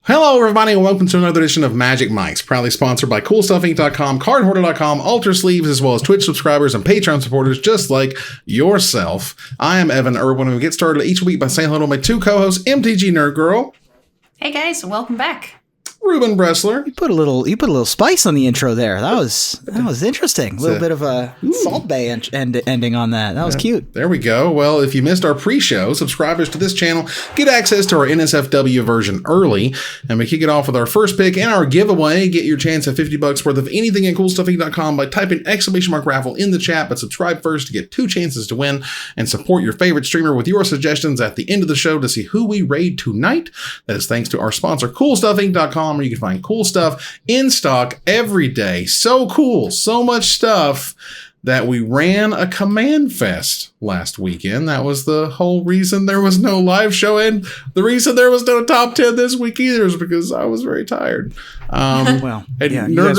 Hello, everybody, and welcome to another edition of Magic Mics, proudly sponsored by CoolStuffInc.com, CardHoarder.com, Alter Sleeves, as well as Twitch subscribers and Patreon supporters just like yourself. I am Evan Irwin, and we get started each week by saying hello to my two co-hosts, MTG Nerd Girl. Hey guys, welcome back. Ruben Bressler. You put a little spice on the intro there. That was interesting. A little bit of a Salt Bay ending on that. That was cute. There we go. Well, if you missed our pre-show, subscribers to this channel get access to our NSFW version early, and we kick it off with our first pick and our giveaway. Get your chance at $50 worth of anything at CoolStuffInc.com by typing !raffle in the chat, but subscribe first to get 2 chances to win and support your favorite streamer with your suggestions at the end of the show to see who we raid tonight. That is thanks to our sponsor, CoolStuffInc.com, where you can find cool stuff in stock every day. So cool, so much stuff that we ran a Command Fest last weekend. That was the whole reason there was no live show, and the reason there was no top 10 this week either is because I was very tired. Well, yeah, Nerd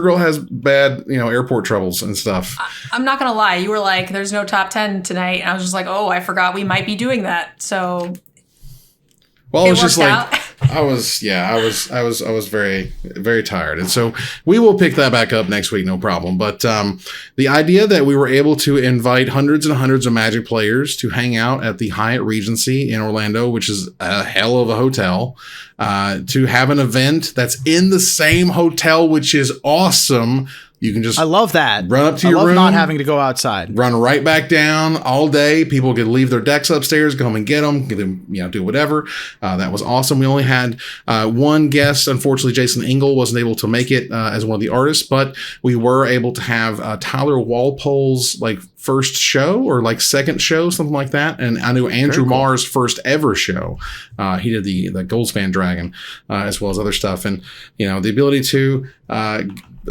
Girl has bad, airport troubles and stuff. I'm not gonna lie, you were like, "There's no top 10 tonight," and I was just like, "Oh, I forgot we might be doing that." So, well, it was just like out. I was very, very tired. And so we will pick that back up next week, no problem. But the idea that we were able to invite hundreds and hundreds of Magic players to hang out at the Hyatt Regency in Orlando, which is a hell of a hotel, to have an event that's in the same hotel, which is awesome. You can just I love that. Run up to your room. I love not having to go outside. Run right back down all day. People could leave their decks upstairs, go home and get them, do whatever. That was awesome. We only had one guest. Unfortunately, Jason Engel wasn't able to make it as one of the artists, but we were able to have Tyler Walpole's first show or second show, something like that. And I knew Andrew Marr's first ever show. He did the Goldspan Dragon as well as other stuff. And, the ability to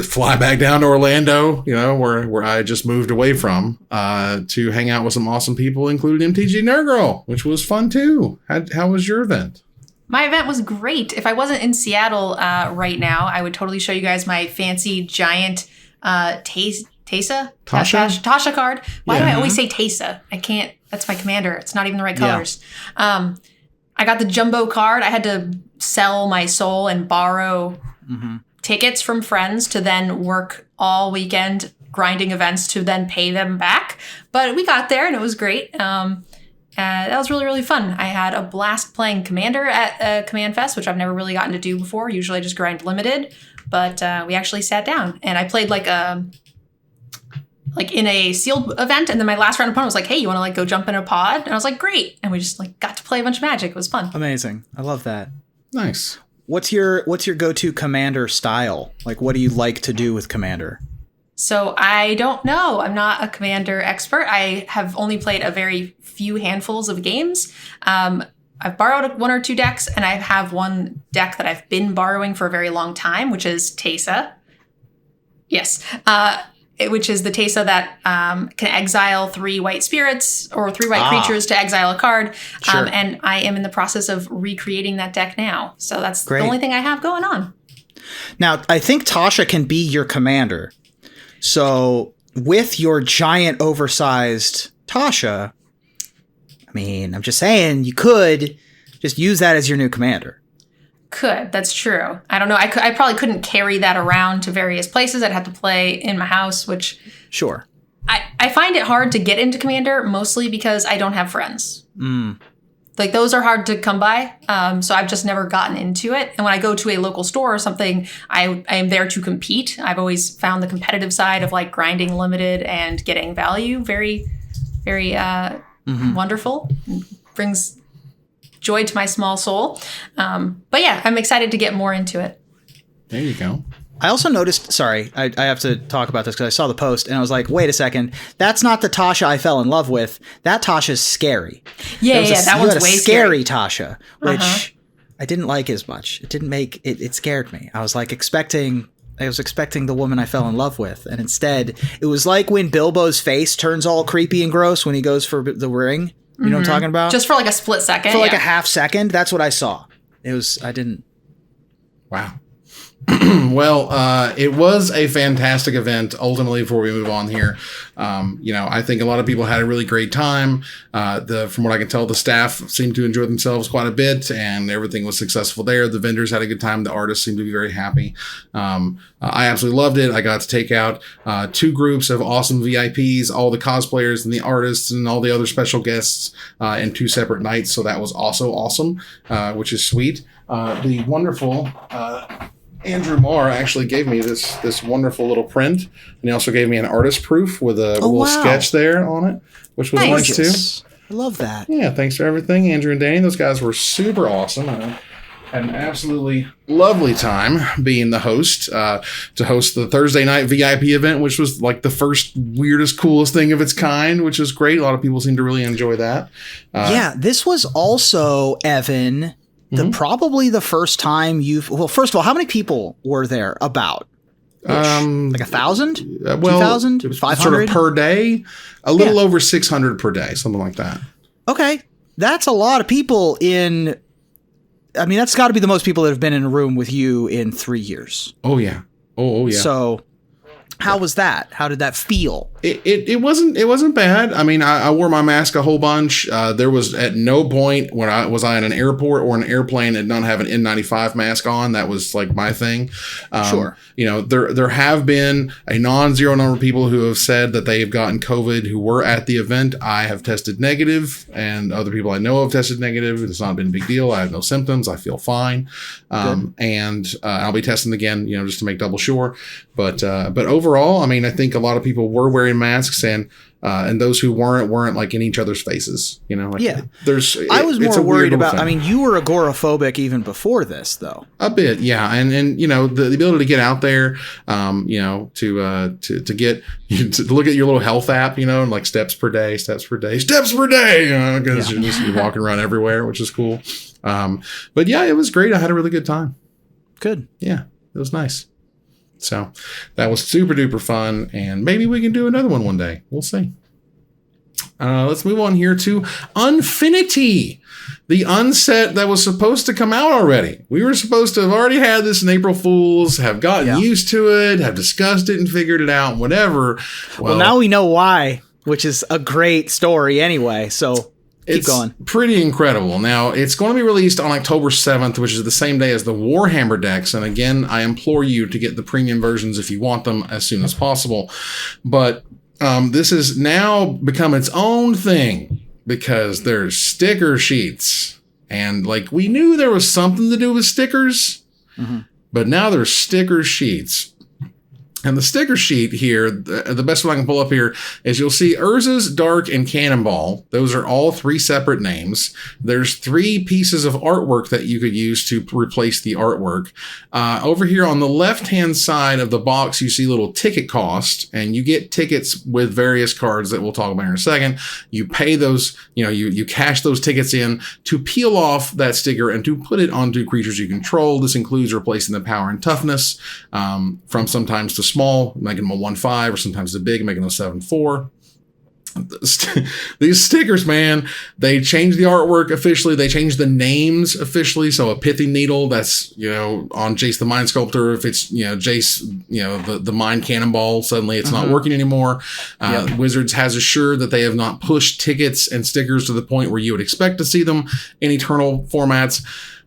fly back down to Orlando, where I just moved away from, to hang out with some awesome people, including MTG Nerd Girl, which was fun too. How was your event? My event was great. If I wasn't in Seattle right now, I would totally show you guys my fancy giant Tasha card. Why do I always say Tasha? I can't. That's my commander. It's not even the right colors. Yeah. I got the jumbo card. I had to sell my soul and borrow tickets from friends to then work all weekend grinding events to then pay them back. But we got there and it was great. That was really, really fun. I had a blast playing Commander at Command Fest, which I've never really gotten to do before. Usually I just grind limited, but we actually sat down and I played in a sealed event, and then my last round opponent was like, "Hey, you want to go jump in a pod?" And I was like, "Great!" And we just got to play a bunch of Magic. It was fun. Amazing. I love that. Nice. What's your go-to Commander style? What do you like to do with Commander? So I don't know. I'm not a Commander expert. I have only played a very few handfuls of games. I've borrowed 1 or 2 decks, and I have one deck that I've been borrowing for a very long time, which is Tasha. Yes. Which is the Tasha that can exile 3 white spirits or 3 white creatures to exile a card. Sure. And I am in the process of recreating that deck now. So that's Great. The only thing I have going on. Now, I think Tasha can be your commander. So with your giant oversized Tasha, I'm just saying you could just use that as your new commander. Could. That's true. I don't know. I probably couldn't carry that around to various places. I'd have to play in my house, which... Sure. I find it hard to get into Commander, mostly because I don't have friends. Those are hard to come by, so I've just never gotten into it. And when I go to a local store or something, I am there to compete. I've always found the competitive side of grinding limited and getting value very, very wonderful. It brings joy to my small soul. But yeah, I'm excited to get more into it. There you go. I also noticed, sorry, I have to talk about this because I saw the post and I was like, wait a second, that's not the Tasha I fell in love with. That Tasha's scary. Yeah, that one's way scary. Tasha, which I didn't like as much. It didn't make, it scared me. I was expecting the woman I fell in love with. And instead, it was like when Bilbo's face turns all creepy and gross when he goes for the ring. You know what I'm talking about? Just for a split second. For a half second. That's what I saw. Wow. Well, it was a fantastic event. Ultimately, before we move on here, I think a lot of people had a really great time. From what I can tell, the staff seemed to enjoy themselves quite a bit, and everything was successful there. The vendors had a good time. The artists seemed to be very happy. I absolutely loved it. I got to take out 2 groups of awesome VIPs, all the cosplayers and the artists and all the other special guests in 2 separate nights. So that was also awesome, which is sweet. The wonderful Andrew Marr actually gave me this wonderful little print, and he also gave me an artist proof with a little sketch there on it, which was nice too. I love that. Yeah, thanks for everything, Andrew and Danny. Those guys were super awesome. I had an absolutely lovely time being the host to host the Thursday night VIP event, which was like the first weirdest, coolest thing of its kind, which is great. A lot of people seem to really enjoy that. This was also, Evan, probably the first time first of all, how many people were there about? Like 1,000? 2,000? 500? Sort of per day? A little over 600 per day, something like that. Okay. That's a lot of people that's got to be the most people that have been in a room with you in 3 years. Oh, yeah. Oh, yeah. So how was that? How did that feel? It wasn't bad. I mean, I wore my mask a whole bunch. There was at no point when I was in an airport or an airplane and not have an N95 mask on. That was like my thing. Sure. There have been a non-zero number of people who have said that they have gotten COVID who were at the event. I have tested negative, and other people I know have tested negative. It's not been a big deal. I have no symptoms. I feel fine. And I'll be testing again, just to make double sure. But overall, I mean, I think a lot of people were wearing masks, and those who weren't like in each other's faces. I was more worried about. I mean, you were agoraphobic even before this, though. A bit, yeah, and the ability to get out there, to get to look at your little health app, and like steps per day, because you're walking around everywhere, which is cool. But yeah, it was great. I had a really good time. Good. Yeah, it was nice. So that was super duper fun, and maybe we can do another one day. We'll see. Let's move on here to Unfinity, the unset that was supposed to come out already. We were supposed to have already had this in April Fools, have gotten used to it, have discussed it and figured it out, whatever. Well, now we know why, which is a great story anyway. So keep going. Pretty incredible. Now, it's going to be released on October 7th, which is the same day as the Warhammer decks. And again, I implore you to get the premium versions if you want them as soon as possible. But this has now become its own thing because there's sticker sheets. And like we knew there was something to do with stickers, but now there's sticker sheets. And the sticker sheet here, the best one I can pull up here is you'll see Urza's, Dark, and Cannonball. Those are all 3 separate names. There's 3 pieces of artwork that you could use to replace the artwork. Over here on the left-hand side of the box, you see little ticket cost, and you get tickets with various cards that we'll talk about in a second. You pay those, you cash those tickets in to peel off that sticker and to put it onto creatures you control. This includes replacing the power and toughness from sometimes to small, making them a 1/5, or sometimes the big, making them a 7/4. These stickers, man, they changed the artwork officially. They changed the names officially. So a pithy needle, that's, on Jace the Mind Sculptor. If it's, Jace, the Mind Cannonball, suddenly it's not working anymore. Wizards has assured that they have not pushed tickets and stickers to the point where you would expect to see them in Eternal formats.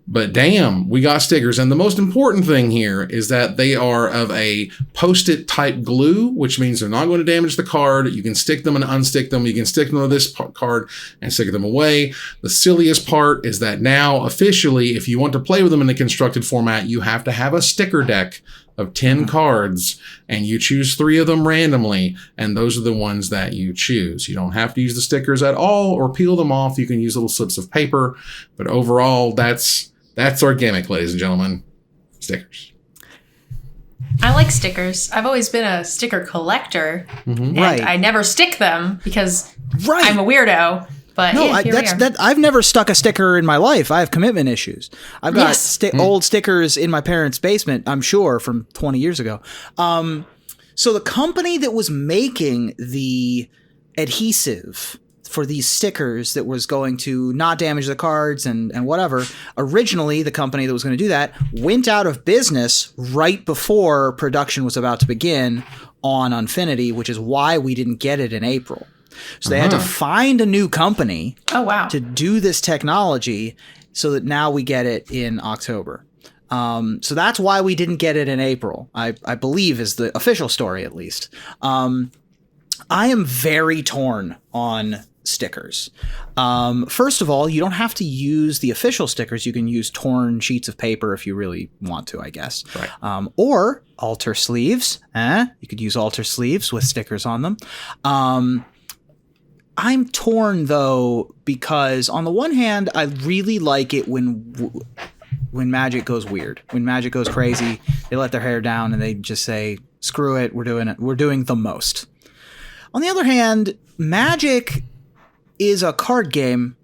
But damn, we got stickers. And the most important thing here is that they are of a Post-it type glue, which means they're not going to damage the card. You can stick them and unstick them. You can stick them to this card and stick them away. The silliest part is that now officially, if you want to play with them in the constructed format, you have to have a sticker deck of 10 cards, and you choose 3 of them randomly, and those are the ones that you choose. You don't have to use the stickers at all or peel them off. You can use little slips of paper, but overall, that's our gimmick, ladies and gentlemen. Stickers. I like stickers. I've always been a sticker collector, and I never stick them because I'm a weirdo. But no, I've never stuck a sticker in my life. I have commitment issues. I've got old stickers in my parents' basement, I'm sure, from 20 years ago. So the company that was making the adhesive for these stickers that was going to not damage the cards and whatever. Originally, the company that was going to do that went out of business right before production was about to begin on Unfinity, which is why we didn't get it in April. So they had to find a new company to do this technology so that now we get it in October. So that's why we didn't get it in April, I believe is the official story, at least. I am very torn on stickers. First of all, you don't have to use the official stickers. You can use torn sheets of paper if you really want to, I guess. Right. Or alter sleeves. You could use alter sleeves with stickers on them. I'm torn, though, because on the one hand, I really like it when Magic goes weird, when Magic goes crazy. They let their hair down and they just say, screw it, we're doing it. We're doing the most. On the other hand, Magic is a card game.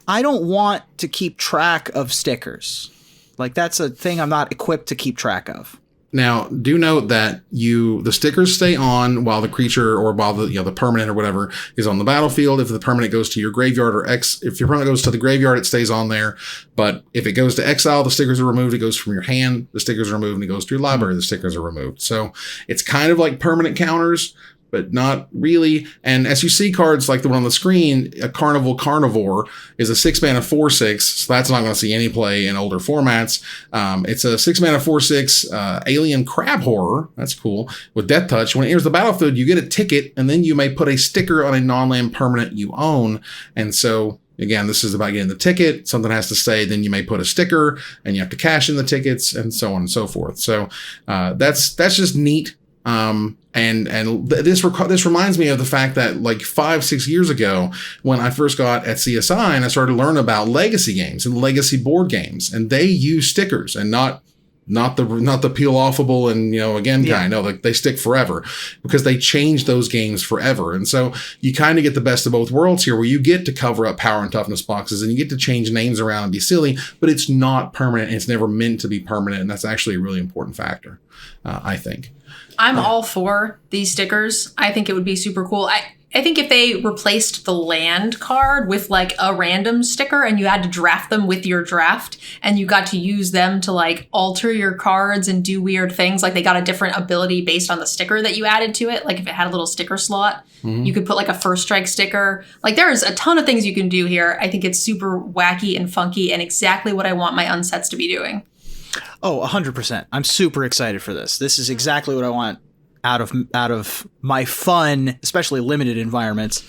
I don't want to keep track of stickers. Like, that's a thing I'm not equipped to keep track of. Now, do note that the stickers stay on while the creature or while the permanent or whatever is on the battlefield. If the permanent goes to your graveyard if your permanent goes to the graveyard, it stays on there. But if it goes to exile, the stickers are removed. It goes from your hand, the stickers are removed, and it goes to your library, the stickers are removed. So it's kind of like permanent counters, but not really. And as you see cards like the one on the screen, a Carnivore is a 6-mana 4/6, so that's not going to see any play in older formats. It's a 6-mana 4/6 alien crab horror. That's cool. With Death Touch, when it enters the battlefield, you get a ticket, and then you may put a sticker on a non-land permanent you own. And so, again, this is about getting the ticket. Something has to say, then you may put a sticker, and you have to cash in the tickets, and so on and so forth. So that's just neat. This reminds me of the fact that like 5-6 years ago, when I first got at CSI and I started to learn about legacy games and legacy board games, and they use stickers and not the peel offable and kind. No, like they stick forever because they change those games forever. And so you kind of get the best of both worlds here, where you get to cover up power and toughness boxes and you get to change names around and be silly, but it's not permanent. And it's never meant to be permanent, and that's actually a really important factor, I think. I'm all for these stickers. I think it would be super cool. I think if they replaced the land card with like a random sticker and you had to draft them with your draft and you got to use them to like alter your cards and do weird things, like they got a different ability based on the sticker that you added to it. Like if it had a little sticker slot, you could put like a first strike sticker. Like there's a ton of things you can do here. I think it's super wacky and funky and exactly what I want my unsets to be doing. Oh, 100%. I'm super excited for this. This is exactly what I want out of my fun, especially limited environments.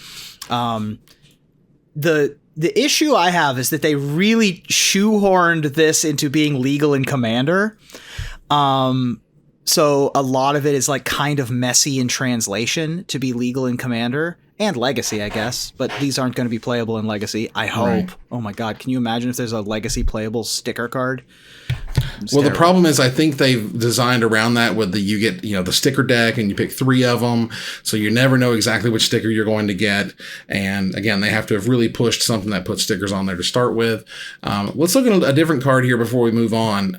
The issue I have is that they really shoehorned this into being legal in Commander. So a lot of it is like kind of messy in translation to be legal in Commander. And Legacy, I guess, but these aren't going to be playable in Legacy. I hope. Right. Oh my God, can you imagine if there's a Legacy playable sticker card? Well, the problem is I think they've designed around that with you get the sticker deck and you pick 3 of them, so you never know exactly which sticker you're going to get. And again, they have to have really pushed something that puts stickers on there to start with. Let's look at a different card here before we move on.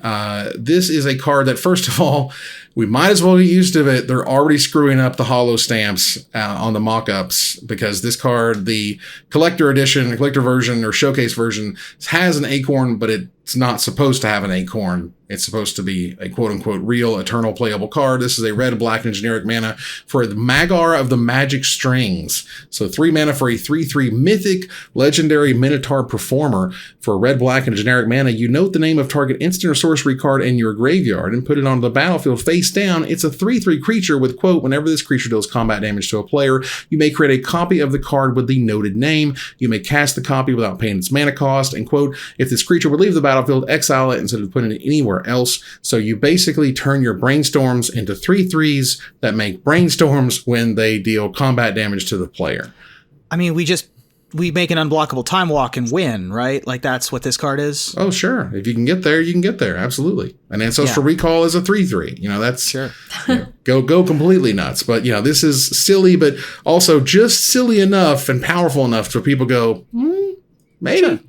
This is a card that, first of all, we might as well get used to it. They're already screwing up the holo stamps on the mock-ups, because this card, the collector version or showcase version, has an acorn, but it's not supposed to have an acorn. It's supposed to be a quote-unquote real eternal playable card. This is a red, black, and generic mana for the Magar of the Magic Strings. So 3 mana for a 3/3 mythic legendary Minotaur performer. For a red, black, and generic mana, you note the name of target instant or sorcery card in your graveyard and put it onto the battlefield face down. It's a 3/3 creature with, quote, whenever this creature deals combat damage to a player, you may create a copy of the card with the noted name. You may cast the copy without paying its mana cost. And, quote, if this creature would leave the battlefield, exile it instead of putting it anywhere else. So you basically turn your brainstorms into 3/3s that make brainstorms when they deal combat damage to the player. I mean, we make an unblockable time walk and win, right? Like that's what this card is. Oh, sure. If you can get there, you can get there. Absolutely. An Ancestral Recall is a 3/3. That's sure. Go completely nuts. But this is silly, but also just silly enough and powerful enough for people go, maybe. Sure.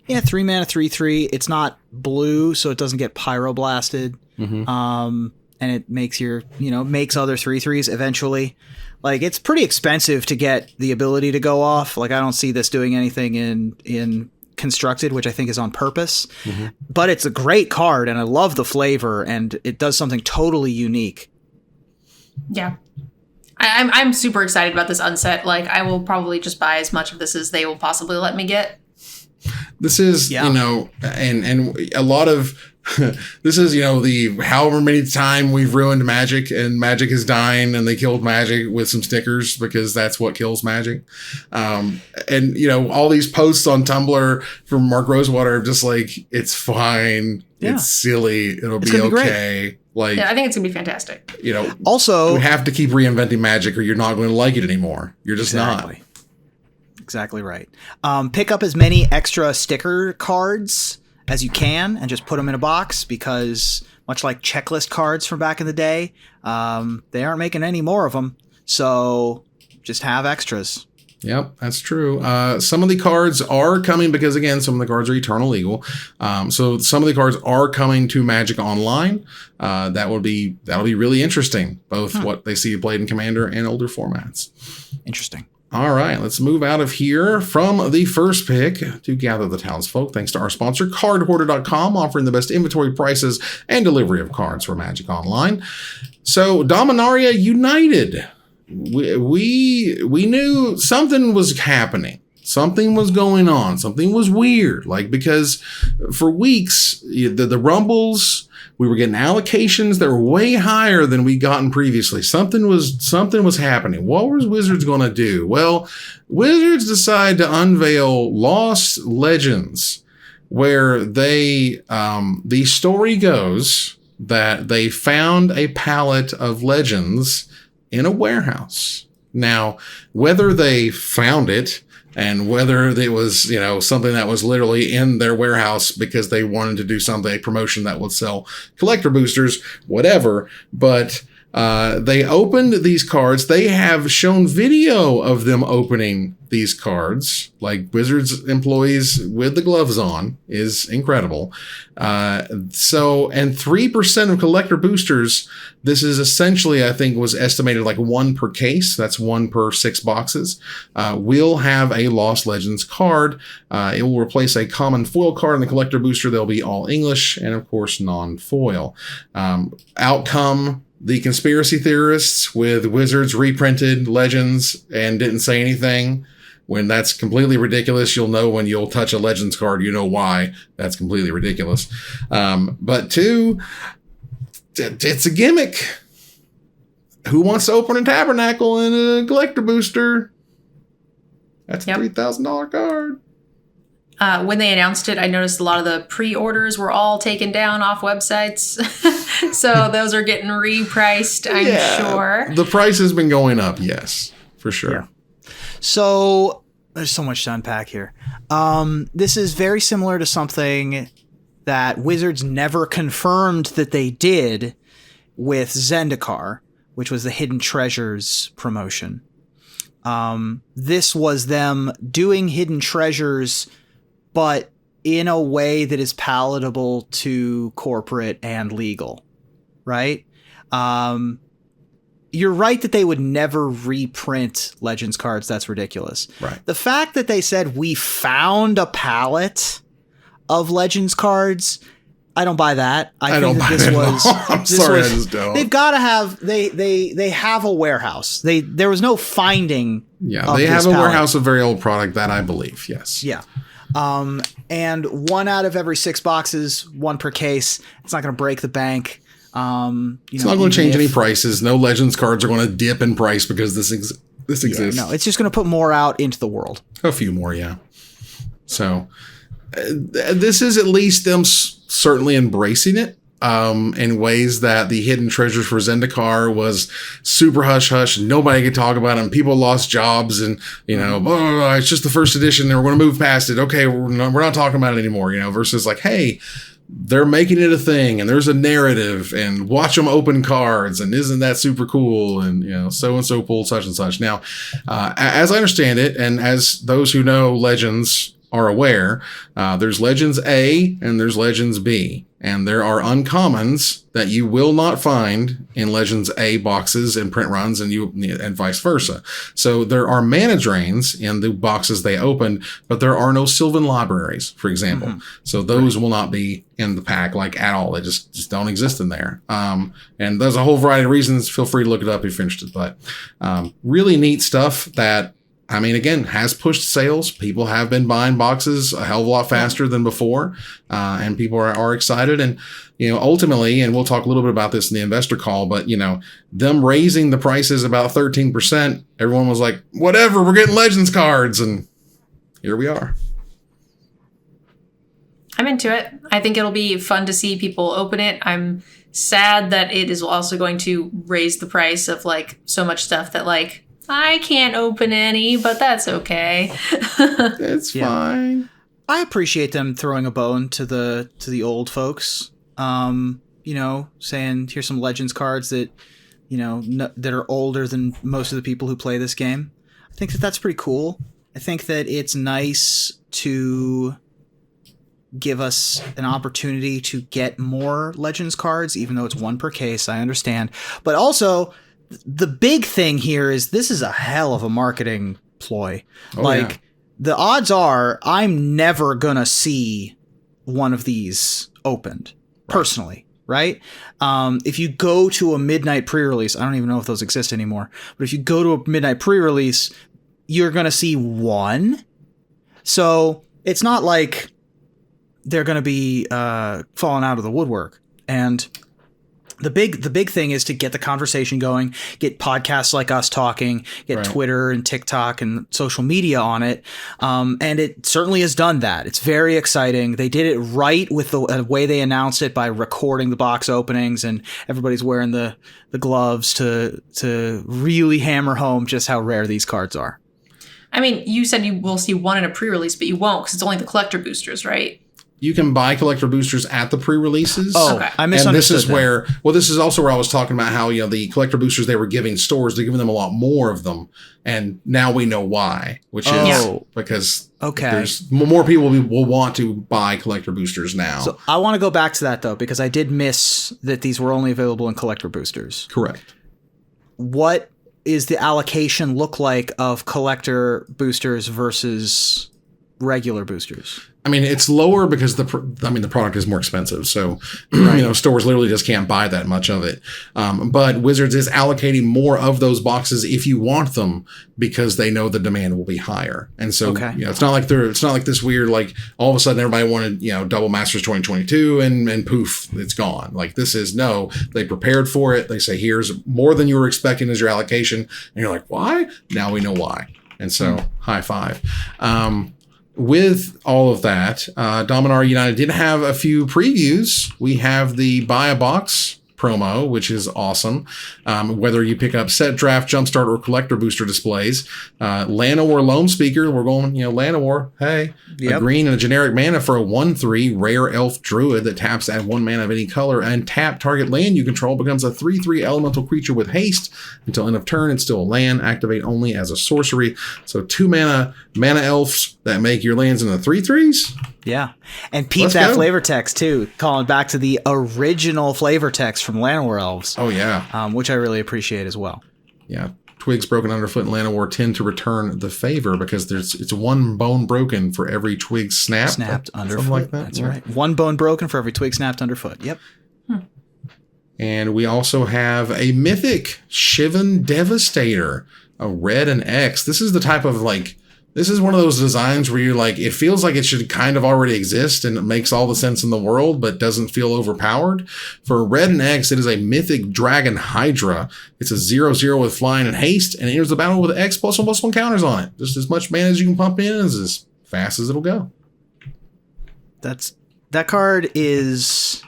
Yeah, 3 mana, 3/3. It's not blue, so it doesn't get pyroblasted. And and it makes makes other 3/3s eventually. Like, it's pretty expensive to get the ability to go off. Like, I don't see this doing anything in Constructed, which I think is on purpose. Mm-hmm. But it's a great card, and I love the flavor, and it does something totally unique. Yeah. I'm super excited about this unset. Like, I will probably just buy as much of this as they will possibly let me get. This is, and a lot of, this is, the however many time we've ruined Magic, and Magic is dying, and they killed Magic with some stickers because that's what kills Magic. And, all these posts on Tumblr from Mark Rosewater are just like, it's fine. Yeah. It's silly. It'll be okay. Like, yeah, I think it's gonna be fantastic. Also, we have to keep reinventing Magic, or you're not going to like it anymore. You're just not. Exactly right. Pick up as many extra sticker cards as you can, and just put them in a box, because much like checklist cards from back in the day, they aren't making any more of them. So just have extras. Yep, that's true. Some of the cards are coming because, again, some of the cards are Eternal Legal. So some of the cards are coming to Magic Online. That'll be really interesting, both what they see played in Commander and older formats. Interesting. All right, let's move out of here from the first pick to gather the townsfolk, thanks to our sponsor, cardhoarder.com, offering the best inventory prices and delivery of cards for Magic Online. So, Dominaria United. We knew something was happening. Something was going on. Something was weird. Because for weeks, the rumbles, we were getting allocations that were way higher than we'd gotten previously. Something was happening. What was Wizards going to do? Well, Wizards decided to unveil Lost Legends, where the story goes that they found a palette of legends in a warehouse. Now, whether they found it and whether it was, something that was literally in their warehouse because they wanted to do a promotion that would sell collector boosters, whatever, but they opened these cards. They have shown video of them opening these cards, like Wizards employees with the gloves on, is incredible. And 3% of collector boosters, this is essentially, I think, was estimated like 1 per case. That's 1 per 6 boxes. Will have a Lost Legends card. It will replace a common foil card in the collector booster. They'll be all English and, of course, non-foil. Outcome: the conspiracy theorists with Wizards reprinted Legends and didn't say anything. When that's completely ridiculous, you'll know when you'll touch a Legends card, you know why that's completely ridiculous. But 2, it's a gimmick. Who wants to open a Tabernacle in a collector booster? That's a $3,000 card. When they announced it, I noticed a lot of the pre-orders were all taken down off websites. So those are getting repriced, I'm sure. The price has been going up, yes, for sure. Yeah. So there's so much to unpack here. This is very similar to something that Wizards never confirmed that they did with Zendikar, which was the Hidden Treasures promotion. This was them doing Hidden Treasures, but in a way that is palatable to corporate and legal, right? You're right that they would never reprint Legends cards. That's ridiculous. Right. The fact that they said we found a palette of Legends cards, I don't buy that. I think that this was. I'm sorry, I just don't. They've got to have. They have a warehouse. There was no finding. Yeah, they have a warehouse of very old product that I believe. Yes. Yeah. And 1 out of every 6 boxes, 1 per case. It's not going to break the bank. It's not going to change any prices. No Legends cards are going to dip in price because this exists. No, it's just going to put more out into the world. A few more, yeah. So this is at least them certainly embracing it in ways that the Hidden Treasures for Zendikar was super hush hush. Nobody could talk about it. And people lost jobs, and it's just the first edition. And we're going to move past it. Okay, we're not talking about it anymore. Versus like, hey, they're making it a thing, and there's a narrative, and watch them open cards, and isn't that super cool? And so and so pulled such and such. Now, as I understand it, and as those who know Legends are aware, there's Legends A and there's Legends B. And there are uncommons that you will not find in Legends A boxes and print runs and vice versa. So there are mana drains in the boxes they opened, but there are no Sylvan libraries, for example. Mm-hmm. So those will not be in the pack like at all. They just don't exist in there. And there's a whole variety of reasons. Feel free to look it up if you're interested. But really neat stuff that, I mean, again, has pushed sales. People have been buying boxes a hell of a lot faster than before, and people are excited. And, ultimately, and we'll talk a little bit about this in the investor call, but, them raising the prices about 13%, everyone was like, whatever, we're getting Legends cards. And here we are. I'm into it. I think it'll be fun to see people open it. I'm sad that it is also going to raise the price of so much stuff that I can't open any, but that's okay. It's fine. I appreciate them throwing a bone to the old folks. Saying here's some Legends cards that, that are older than most of the people who play this game. I think that that's pretty cool. I think that it's nice to give us an opportunity to get more Legends cards, even though it's one per case. I understand, but also, the big thing here is this is a hell of a marketing ploy. The odds are I'm never going to see one of these opened personally, right? If you go to a midnight pre-release, I don't even know if those exist anymore, but if you go to a midnight pre-release, you're going to see one. So it's not like they're going to be falling out of the woodwork. And the big thing is to get the conversation going, get podcasts like us talking, get Twitter and TikTok and social media on it. And it certainly has done that. It's very exciting. They did it right with the way they announced it by recording the box openings, and everybody's wearing the gloves to really hammer home just how rare these cards are. I mean, you said you will see one in a pre-release, but you won't because it's only the collector boosters, right? You can buy collector boosters at the pre-releases. Oh, okay. I misunderstood. And this is this is also where I was talking about how, the collector boosters they were giving stores, they're giving them a lot more of them. And now we know why, which is because there's more people will want to buy collector boosters now. So I want to go back to that, though, because I did miss that these were only available in collector boosters. Correct. What is the allocation look like of collector boosters versus regular boosters? I mean, it's lower because the product is more expensive. So, stores literally just can't buy that much of it. But Wizards is allocating more of those boxes if you want them because they know the demand will be higher. And so, it's not like this weird, all of a sudden everybody wanted, Double Masters 2022 and poof, it's gone. This is they prepared for it. They say, here's more than you were expecting as your allocation. And you're like, why? Now we know why. And so high five. With all of that, Dominaria United did have a few previews. We have the buy a box promo, which is awesome. Whether you pick up set draft, jumpstart, or collector booster displays, Llanowar Loam Speaker, we're going, Llanowar, hey, a green and a generic mana for a 1/3 rare elf druid that taps to add 1 mana of any color, and tap target land you control becomes a 3/3 elemental creature with haste until end of turn. It's still a land, activate only as a sorcery. So 2 mana elves that make your lands into 3/3s. Yeah. And peep that flavor text, too. Calling back to the original flavor text from Llanowar Elves. Oh, yeah. Which I really appreciate as well. Yeah. Twigs broken underfoot and Llanowar tend to return the favor because it's 1 bone broken for every twig snapped underfoot. Like that. That's right. 1 bone broken for every twig snapped underfoot. Yep. And we also have a mythic Shivan Devastator, a red and X. This is the type of this is one of those designs where you're it feels like it should kind of already exist and it makes all the sense in the world, but doesn't feel overpowered. For red and X, it is a mythic dragon Hydra. It's a 0/0 with flying and haste, and enters the battle with X +1/+1 counters on it. Just as much mana as you can pump in is as fast as it'll go. That card is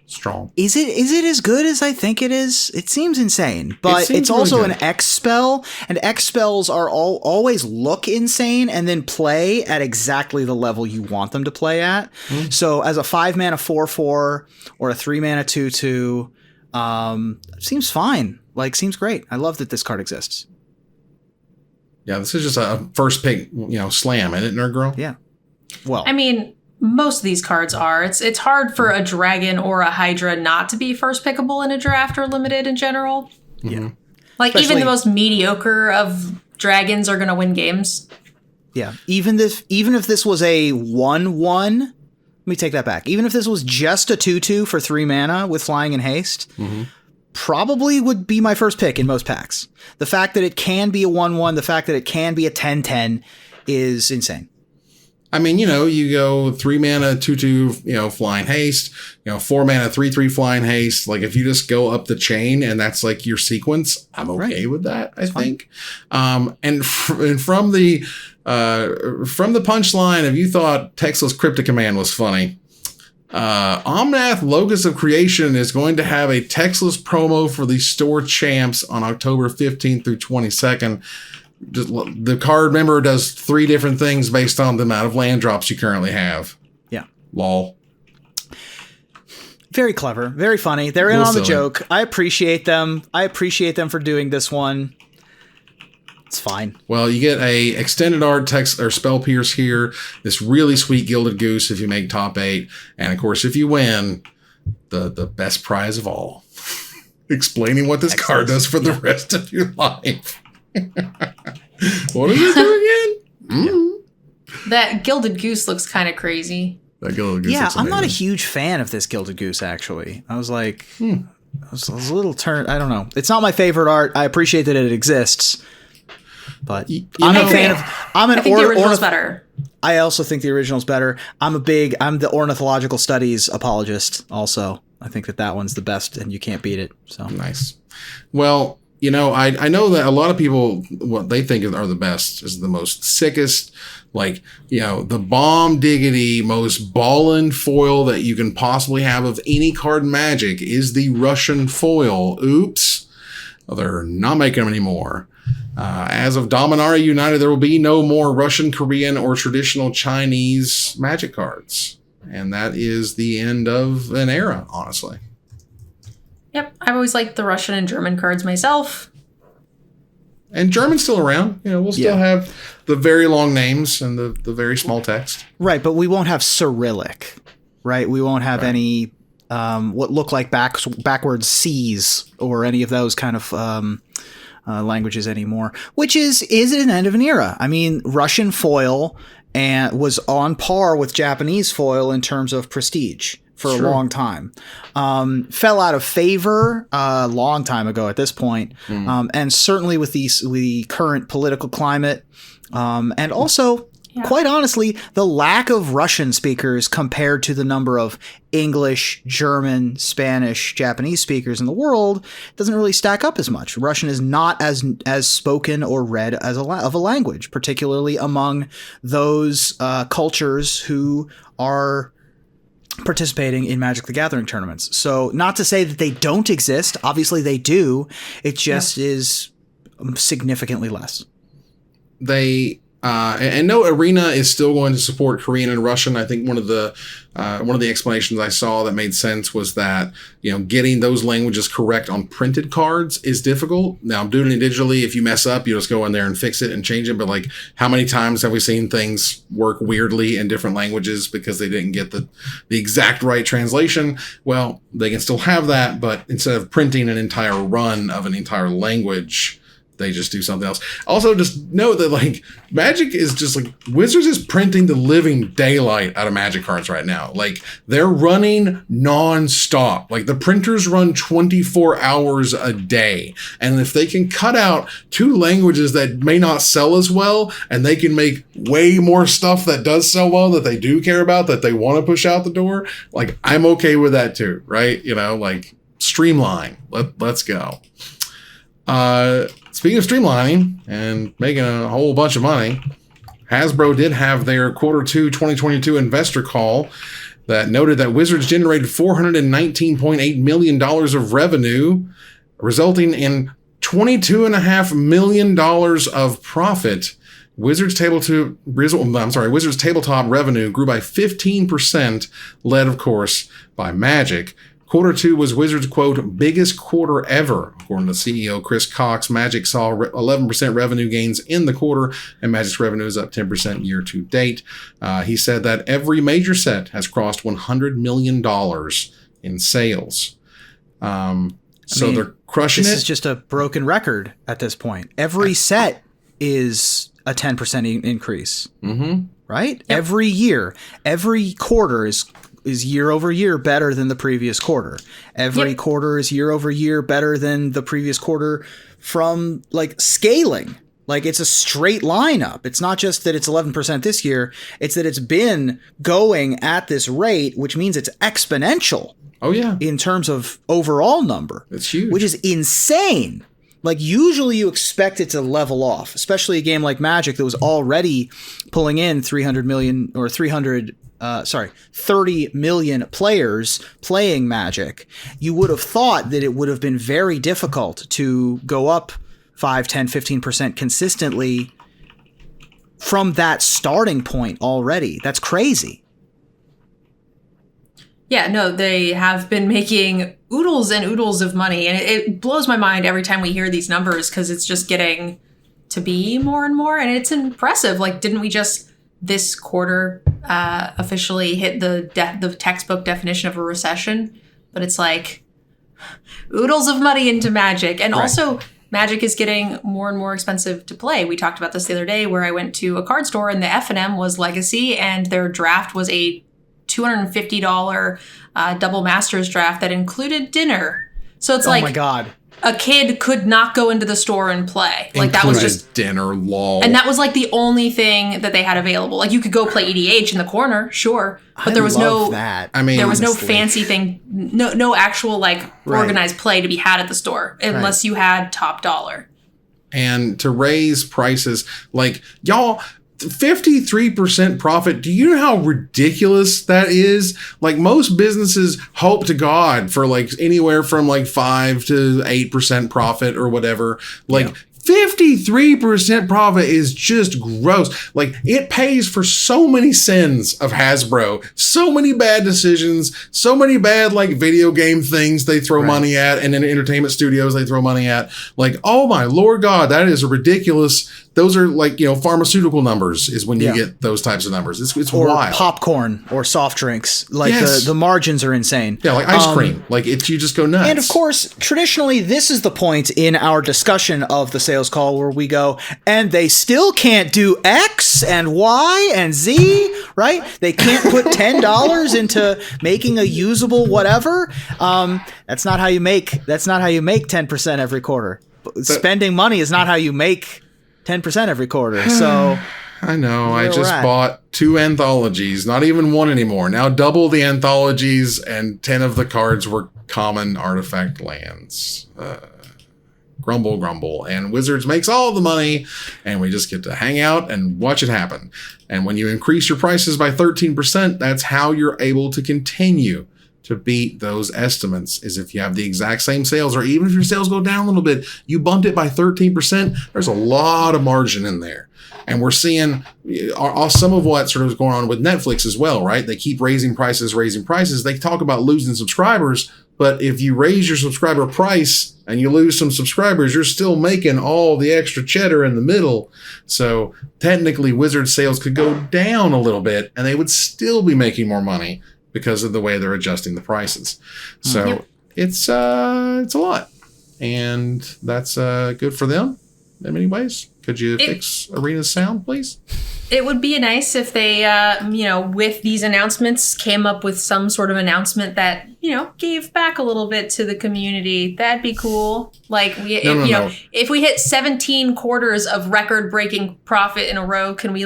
strong. Is it as good as I think it is? It seems insane, but it's also an X spell, and X spells are always look insane and then play at exactly the level you want them to play at. So as a 5 mana 4/4 or a 3 mana 2/2, seems fine. Seems great. I love that this card exists. Yeah, this is just a first pick, slam, isn't it, Nerd Girl? Yeah. Well, I mean, most of these cards are. It's hard for a dragon or a hydra not to be first pickable in a draft or limited in general. Yeah. Like, even the most mediocre of dragons are going to win games. Yeah. Even if this was a 1/1, let me take that back. Even if this was just a 2/2 for 3 mana with flying and haste, probably would be my first pick in most packs. The fact that it can be a 1/1, the fact that it can be a 10/10 is insane. I mean, you go 3 mana, 2/2, flying haste, 4 mana, 3/3 flying haste. Like, if you just go up the chain and that's like your sequence, I'm okay with that, I think. And from the punchline, if you thought Texas Cryptic Command was funny, Omnath Locus of Creation is going to have a Texas promo for the store champs on October 15th through 22nd. Just, the card member does 3 different things based on the amount of land drops you currently have. Yeah. Lol. Very clever. Very funny. They're in on the joke. I appreciate them. I appreciate them for doing this one. It's fine. Well, you get a extended art text or spell pierce here. This really sweet Gilded Goose if you make top 8. And of course, if you win, the best prize of all. Explaining what this card does for the rest of your life. What does it do again? That Gilded Goose looks kind of crazy. That Gilded Goose. Yeah, I'm not a huge fan of this Gilded Goose, actually. I was like, I was a little turned. I don't know. It's not my favorite art. I appreciate that it exists, but I'm a fan of. I think the original's better. I also think the original's better. I'm the ornithological studies apologist. Also, I think that one's the best, and you can't beat it. So nice. Well. I know that a lot of people, what they think are the best is the most sickest, the bomb diggity, most ballin' foil that you can possibly have of any card in Magic is the Russian foil. Oops. Well, they're not making them anymore. As of Dominaria United, there will be no more Russian, Korean, or traditional Chinese Magic cards. And that is the end of an era, honestly. Yep, I've always liked the Russian and German cards myself. And German's still around. We'll still have the very long names and the very small text. Right, but we won't have Cyrillic, right? We won't have any what look like backwards C's or any of those kind of languages anymore, which is an end of an era. I mean, Russian foil was on par with Japanese foil in terms of prestige. For a long time. Fell out of favor a long time ago at this point. And certainly with the current political climate. And also, quite honestly, the lack of Russian speakers compared to the number of English, German, Spanish, Japanese speakers in the world doesn't really stack up as much. Russian is not as spoken or read as of a language, particularly among those cultures who are participating in Magic the Gathering tournaments. So not to say that they don't exist. Obviously they do. It just is significantly less. And no, Arena is still going to support Korean and Russian. I think one of the explanations I saw that made sense was that, getting those languages correct on printed cards is difficult. Now, doing it digitally, if you mess up, you just go in there and fix it and change it. But how many times have we seen things work weirdly in different languages because they didn't get the exact right translation? Well, they can still have that, but instead of printing an entire run of an entire language, they just do something else. Also, just know that Magic is just Wizards is printing the living daylight out of Magic cards right now. They're running nonstop. The printers run 24 hours a day. And if they can cut out 2 languages that may not sell as well, and they can make way more stuff that does sell well, that they do care about, that they want to push out the door, I'm okay with that too, right? Streamline. Let's go. Speaking of streamlining and making a whole bunch of money, Hasbro did have their Q2 2022 investor call that noted that Wizards generated $419.8 million of revenue, resulting in $22.5 million of profit. Wizards Tabletop revenue grew by 15%, led, of course, by Magic. Quarter 2 was Wizards' quote, biggest quarter ever. According to CEO Chris Cox, Magic saw 11% revenue gains in the quarter, and Magic's revenue is up 10% year to date. He said that every major set has crossed $100 million in sales. They're crushing it. This is just a broken record at this point. Every set is a 10% increase. Mm-hmm. Right? Yep. Every year, every quarter is year over year better than the previous quarter. Every quarter is year over year better than the previous quarter from like scaling. Like it's a straight line up. It's not just that it's 11% this year. It's that it's been going at this rate, which means it's exponential. Oh yeah. In terms of overall number. It's huge. Which is insane. Like usually you expect it to level off, especially a game like Magic that was already pulling in 30 million players playing Magic. You would have thought that it would have been very difficult to go up 5, 10, 15% consistently from that starting point already. That's crazy. Yeah, no, they have been making oodles and oodles of money. And it blows my mind every time we hear these numbers because it's just getting to be more and more. And it's impressive. Like, didn't we just this quarter officially hit the textbook definition of a recession? But it's like oodles of money into Magic. And also, Magic is getting more and more expensive to play. We talked about this the other day where I went to a card store and the F&M was Legacy and their draft was a $250 double masters draft that included dinner. So it's like, oh my God, a kid could not go into the store and play. Like included that was just dinner, lol. And that was like the only thing that they had available. Like you could go play EDH in the corner, sure, but there was no that. I mean, there was no fancy thing, no actual like organized play to be had at the store unless you had top dollar. And to raise prices, like y'all. 53% profit. Do you know how ridiculous that is? Like most businesses hope to God for like anywhere from like 5 to 8% profit or whatever. Like 53% profit is just gross. Like it pays for so many sins of Hasbro, so many bad decisions, so many bad like video game things they throw money at, and then entertainment studios they throw money at. Like, oh my Lord God, that is a ridiculous. Those are like, pharmaceutical numbers is when you get those types of numbers. It's or wild. Popcorn or soft drinks. Like the margins are insane. Yeah, like ice cream. Like you just go nuts. And of course, traditionally, this is the point in our discussion of the sales call where we go, and they still can't do X and Y and Z, right? They can't put $10 into making a usable whatever. That's not how you make 10% every quarter. Spending money is not how you make 10% every quarter. So I know. I just bought 2 anthologies, not even one anymore. Now double the anthologies, and 10 of the cards were common artifact lands. Grumble. And Wizards makes all the money, and we just get to hang out and watch it happen. And when you increase your prices by 13%, that's how you're able to continue to beat those estimates, is if you have the exact same sales, or even if your sales go down a little bit, you bumped it by 13%, there's a lot of margin in there. And we're seeing some of what sort of is going on with Netflix as well, right? They keep raising prices. They talk about losing subscribers, but if you raise your subscriber price and you lose some subscribers, you're still making all the extra cheddar in the middle. So technically Wizards sales could go down a little bit and they would still be making more money because of the way they're adjusting the prices. So it's a lot. And that's good for them in many ways. Could you fix Arena's sound, please? It would be nice if they, with these announcements, came up with some sort of announcement that, gave back a little bit to the community. That'd be cool. Like, if we hit 17 quarters of record-breaking profit in a row, can we,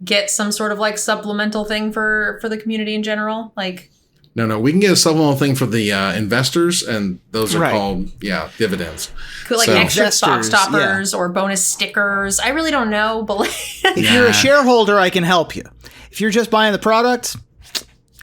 get some sort of, supplemental thing for the community in general? No. We can get a supplemental thing for the investors, and those are called, dividends. Could extra stock stoppers or bonus stickers. I really don't know, but if you're a shareholder, I can help you. If you're just buying the product,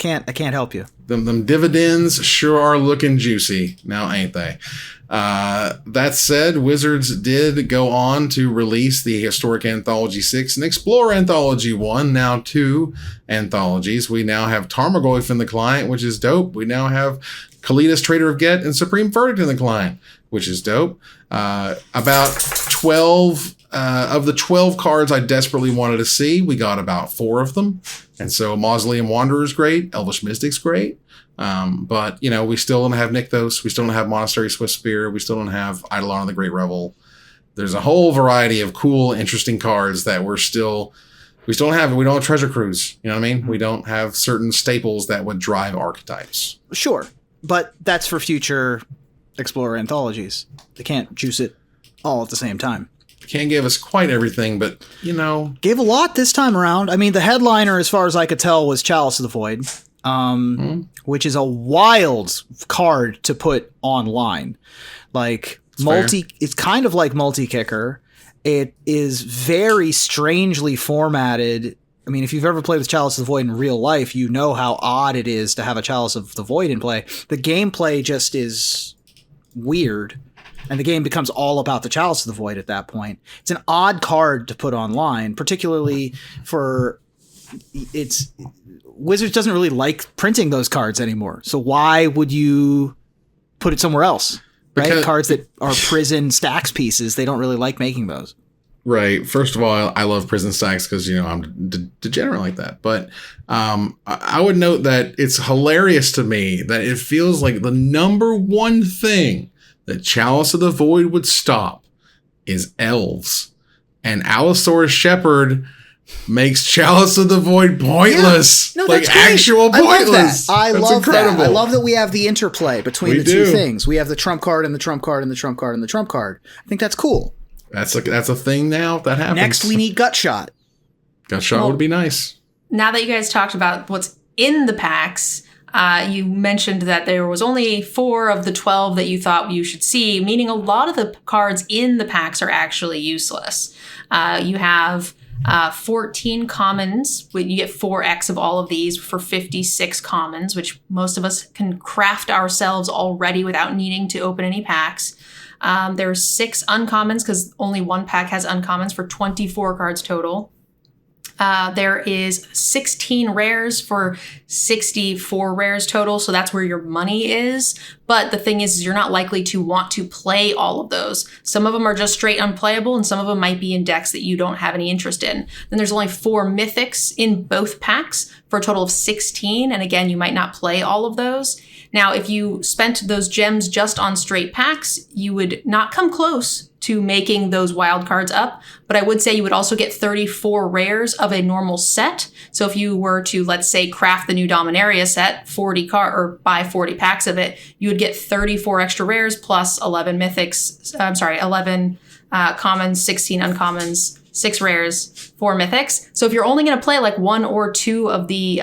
I can't help you. Them dividends sure are looking juicy now, ain't they? That said, Wizards did go on to release the Historic Anthology 6 and Explorer Anthology 1, now 2 anthologies. We now have Tarmogoyf in the client, which is dope. We now have Kalidas, Trader of Get, and Supreme Verdict in the client, which is dope. About 12 of the 12 cards I desperately wanted to see, we got about 4 of them. And so Mausoleum Wanderer is great. Elvish Mystic's great. But, we still don't have Nykthos. We still don't have Monastery Swift Spear. We still don't have Eidolon of the Great Revel. There's a whole variety of cool, interesting cards that we don't have. We don't have Treasure Cruise. You know what I mean? Mm-hmm. We don't have certain staples that would drive archetypes. Sure. But that's for future Explorer anthologies. They can't juice it all at the same time. Can't give us quite everything, but, Gave a lot this time around. I mean, the headliner, as far as I could tell, was Chalice of the Void. Which is a wild card to put online. Like it's kind of like multi-kicker. It is very strangely formatted. I mean, if you've ever played with Chalice of the Void in real life, you know how odd it is to have a Chalice of the Void in play. The gameplay just is weird, and the game becomes all about the Chalice of the Void at that point. It's an odd card to put online, particularly for Wizards doesn't really like printing those cards anymore. So why would you put it somewhere else? Right? Because cards that are prison stacks pieces, they don't really like making those. Right. First of all, I love prison stacks because, I'm degenerate like that. But I would note that it's hilarious to me that it feels like the number one thing that Chalice of the Void would stop is elves. And Allosaurus Shepherd makes Chalice of the Void pointless. Yeah. No, like actual pointless. I love incredible. that. I love that we have the interplay between two things. We have the trump card and the trump card and the trump card and the trump card. I think that's cool. That's a thing now that happens. Next, we need Gutshot. Gutshot would be nice. Now that you guys talked about what's in the packs, you mentioned that there was only 4 of the 12 that you thought you should see, meaning a lot of the cards in the packs are actually useless. You have 14 commons. You get 4x of all of these for 56 commons, which most of us can craft ourselves already without needing to open any packs. There's 6 uncommons because only one pack has uncommons for 24 cards total. There is 16 rares for 64 rares total, so that's where your money is. But the thing is you're not likely to want to play all of those. Some of them are just straight unplayable, and some of them might be in decks that you don't have any interest in. Then there's only 4 mythics in both packs for a total of 16, and again, you might not play all of those. Now, if you spent those gems just on straight packs, you would not come close to making those wild cards up, but I would say you would also get 34 rares of a normal set. So if you were to, let's say, craft the new Dominaria set, or buy 40 packs of it, you would get 34 extra rares plus 11 mythics. 11 commons, 16 uncommons, 6 rares, 4 mythics. So if you're only going to play like 1 or 2 of the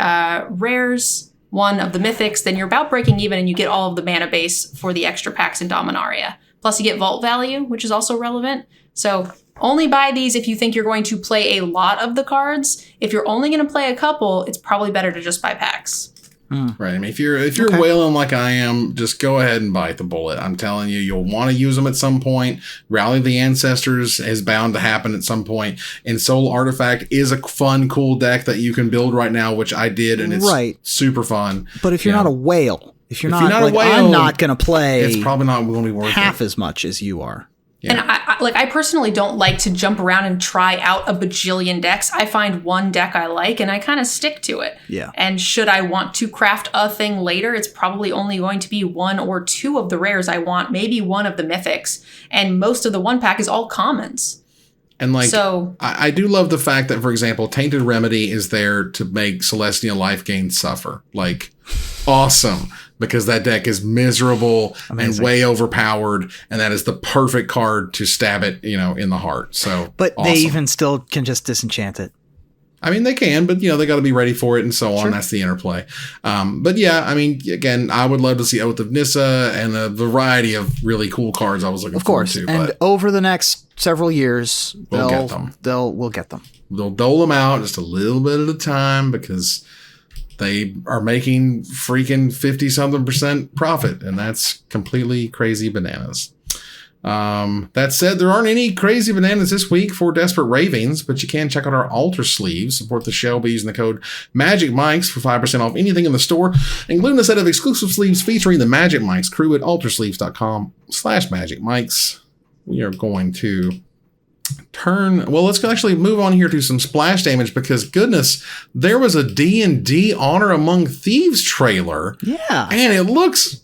rares, 1 of the mythics, then you're about breaking even, and you get all of the mana base for the extra packs in Dominaria. Plus you get vault value, which is also relevant. So only buy these if you think you're going to play a lot of the cards. If you're only going to play a couple, it's probably better to just buy packs. Right. I mean, if you're whaling like I am, just go ahead and bite the bullet. I'm telling you, you'll want to use them at some point. Rally the Ancestors is bound to happen at some point. And Soul Artifact is a fun, cool deck that you can build right now, which I did, and it's super fun. But if you're not a whale, if you're not a whale, I'm not going to play. It's probably not going to be worth half as much as you are. Yeah. And I personally don't like to jump around and try out a bajillion decks. I find one deck I like and I kind of stick to it. Yeah. And should I want to craft a thing later, it's probably only going to be 1 or 2 of the rares I want, maybe 1 of the mythics. And most of the 1 pack is all commons. And I do love the fact that, for example, Tainted Remedy is there to make Celestial Life Gain suffer. Awesome. Because that deck is miserable and way overpowered, and that is the perfect card to stab it, in the heart. So, but awesome. They even still can just disenchant it. I mean, they can, but they got to be ready for it and so on. That's the interplay. But yeah, I mean, again, I would love to see Oath of Nissa and a variety of really cool cards I was looking forward to. Of course, and over the next several years, we'll get them. We'll get them. They'll dole them out just a little bit at a time because they are making freaking 50-something% profit, and that's completely crazy bananas. That said, there aren't any crazy bananas this week for Desperate Ravings, but you can check out our altar sleeves. Support the show by using the code MAGICMICS for 5% off anything in the store, including a set of exclusive sleeves featuring the Magic Mics crew at altersleeves.com/magicmics. We are going to let's actually move on here to some splash damage, because goodness, there was a D&D Honor Among Thieves trailer. Yeah. And it looks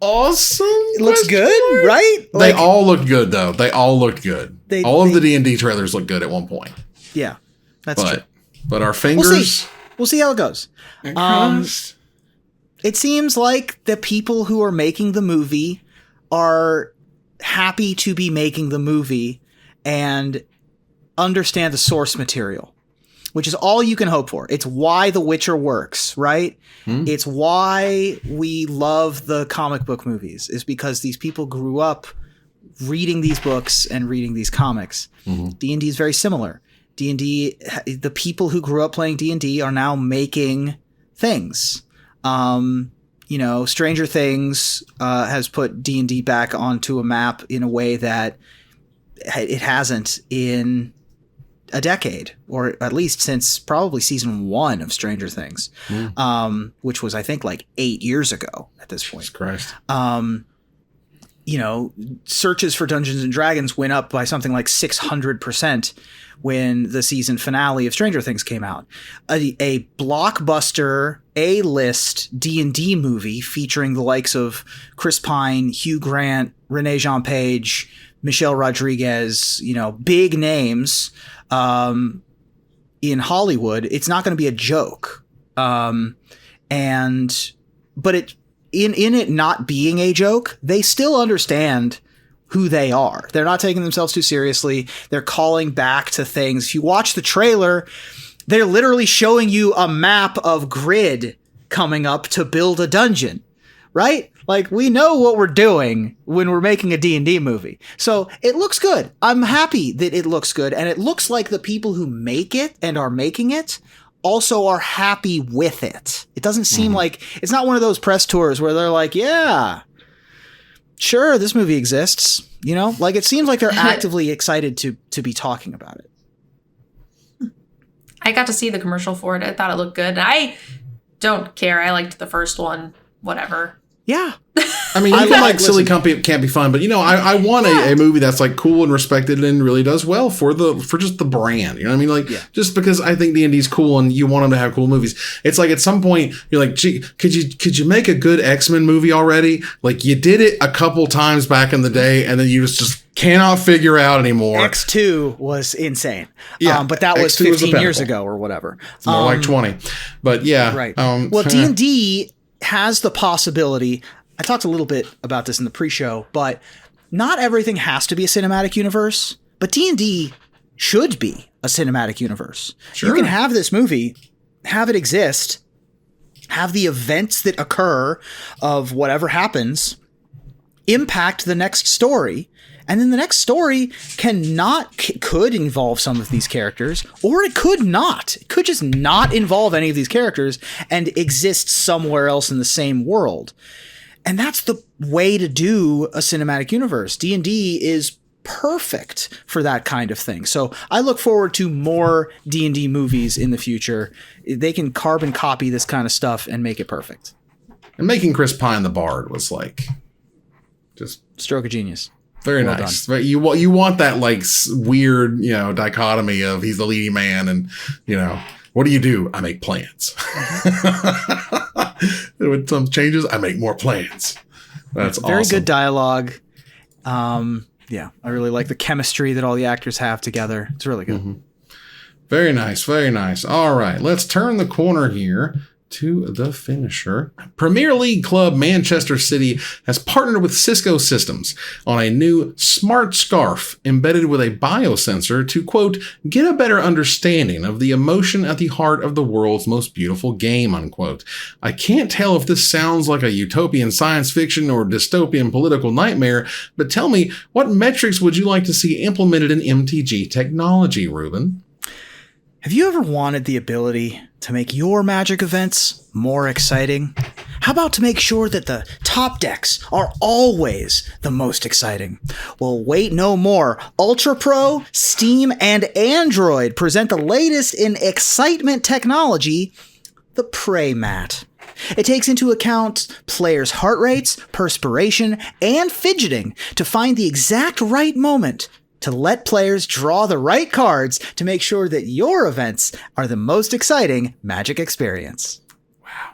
awesome. It looks good, right? They all look good, though. They all looked good. All of the D&D trailers look good at one point. Yeah, that's true. But our fingers... We'll see how it goes. It seems like the people who are making the movie are happy to be making the movie and understand the source material, which is all you can hope for. It's why The Witcher works, right? It's why we love the comic book movies, is because these people grew up reading these books and reading these comics. D&D is very similar. D&D, the people who grew up playing D&D are now making things. Stranger Things has put D&D back onto a map in a way that it hasn't in a decade, or at least since probably season 1 of Stranger Things, which was, I think, like 8 years ago at this point. Jesus Christ. Searches for Dungeons and Dragons went up by something like 600% when the season finale of Stranger Things came out. A blockbuster A-list D&D movie featuring the likes of Chris Pine, Hugh Grant, Renee Jean Page, Michelle Rodriguez, big names in Hollywood. It's not going to be a joke. But it it not being a joke, they still understand who they are. They're not taking themselves too seriously. They're calling back to things. If you watch the trailer, they're literally showing you a map of grid coming up to build a dungeon, right? Like, we know what we're doing when we're making a D&D movie. So it looks good. I'm happy that it looks good. And it looks like the people who make it and are making it also are happy with it. It doesn't seem like, it's not one of those press tours where they're like, yeah, sure, this movie exists. Like, it seems like they're actively excited to be talking about it. I got to see the commercial for it. I thought it looked good. I don't care. I liked the first one. Whatever. Yeah. I mean, you can like silly company can't be fun, but I want a movie that's like cool and respected and really does well for just the brand. You know what I mean? Like, just because I think D&D is cool and you want them to have cool movies. It's like at some point you're like, gee, could you make a good X-Men movie already? Like, you did it a couple times back in the day and then you just cannot figure out anymore. X2 was insane. Yeah. But that was 15 years ago or whatever. It's more like 20. But yeah. Right. Well, D&D has the possibility. I talked a little bit about this in the pre-show, but not everything has to be a cinematic universe, but D&D should be a cinematic universe. Sure. You can have this movie, have it exist, have the events that occur of whatever happens impact the next story, and then the next story could involve some of these characters, or it could not. It could just not involve any of these characters and exist somewhere else in the same world. And that's the way to do a cinematic universe. D&D is perfect for that kind of thing. So I look forward to more D&D movies in the future. They can carbon copy this kind of stuff and make it perfect. And making Chris Pine the Bard was like just stroke of genius. Very nice. But you want that like weird, dichotomy of he's the leading man and, what do? I make plans. When some changes, I make more plans. That's awesome. Very good dialogue. Yeah, I really like the chemistry that all the actors have together. It's really good. Mm-hmm. Very nice. Very nice. All right, let's turn the corner here to the finisher. Premier League club Manchester City has partnered with Cisco Systems on a new smart scarf embedded with a biosensor to, quote, get a better understanding of the emotion at the heart of the world's most beautiful game, unquote. I can't tell if this sounds like a utopian science fiction or dystopian political nightmare, but tell me, what metrics would you like to see implemented in MTG technology, Ruben? Have you ever wanted the ability to make your Magic events more exciting? How about to make sure that the top decks are always the most exciting? Well, wait no more. Ultra Pro, Steam, and Android present the latest in excitement technology, the Prey Mat. It takes into account players' heart rates, perspiration, and fidgeting to find the exact right moment to let players draw the right cards to make sure that your events are the most exciting Magic experience. Wow.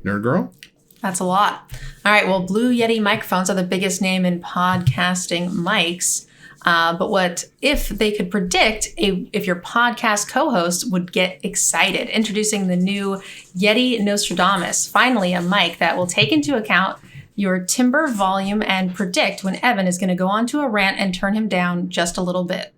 Nerd Girl? That's a lot. All right, well, Blue Yeti microphones are the biggest name in podcasting mics. But what if they could predict if your podcast co-host would get excited? Introducing the new Yeti Nostradamus. Finally, a mic that will take into account your timbre volume and predict when Evan is going to go on to a rant and turn him down just a little bit.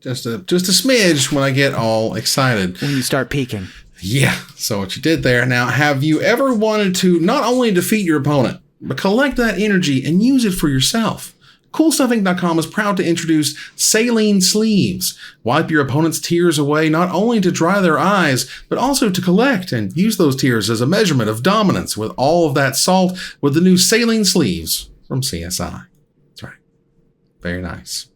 Just a smidge when I get all excited. When you start peaking. Yeah, so what you did there. Now, have you ever wanted to not only defeat your opponent, but collect that energy and use it for yourself? CoolStuffInc.com is proud to introduce Saline Sleeves. Wipe your opponent's tears away not only to dry their eyes, but also to collect and use those tears as a measurement of dominance with all of that salt with the new Saline Sleeves from CSI. That's right. Very nice.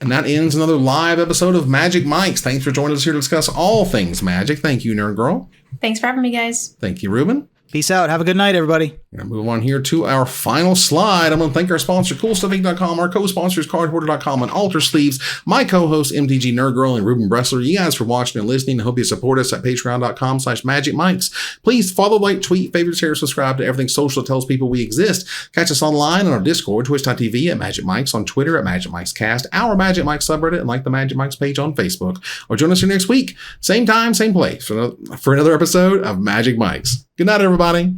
And that ends another live episode of Magic Mics. Thanks for joining us here to discuss all things Magic. Thank you, Nerd Girl. Thanks for having me, guys. Thank you, Ruben. Peace out. Have a good night, everybody. We're going to move on here to our final slide. I'm going to thank our sponsor, CoolStuffInc.com, our co-sponsors, CardHoarder.com, and Alter Sleeves, my co-host, MTG Nerd Girl, and Ruben Bressler. You guys for watching and listening. I hope you support us at patreon.com/magicmics. Please follow, like, tweet, favorite, share, subscribe to everything social that tells people we exist. Catch us online on our Discord, twitch.tv at Magic Mics, on Twitter at Magic Mics Cast, our Magic Mics subreddit, and like the Magic Mics page on Facebook. Or join us here next week, same time, same place, for another episode of Magic Mics. Good night, everybody.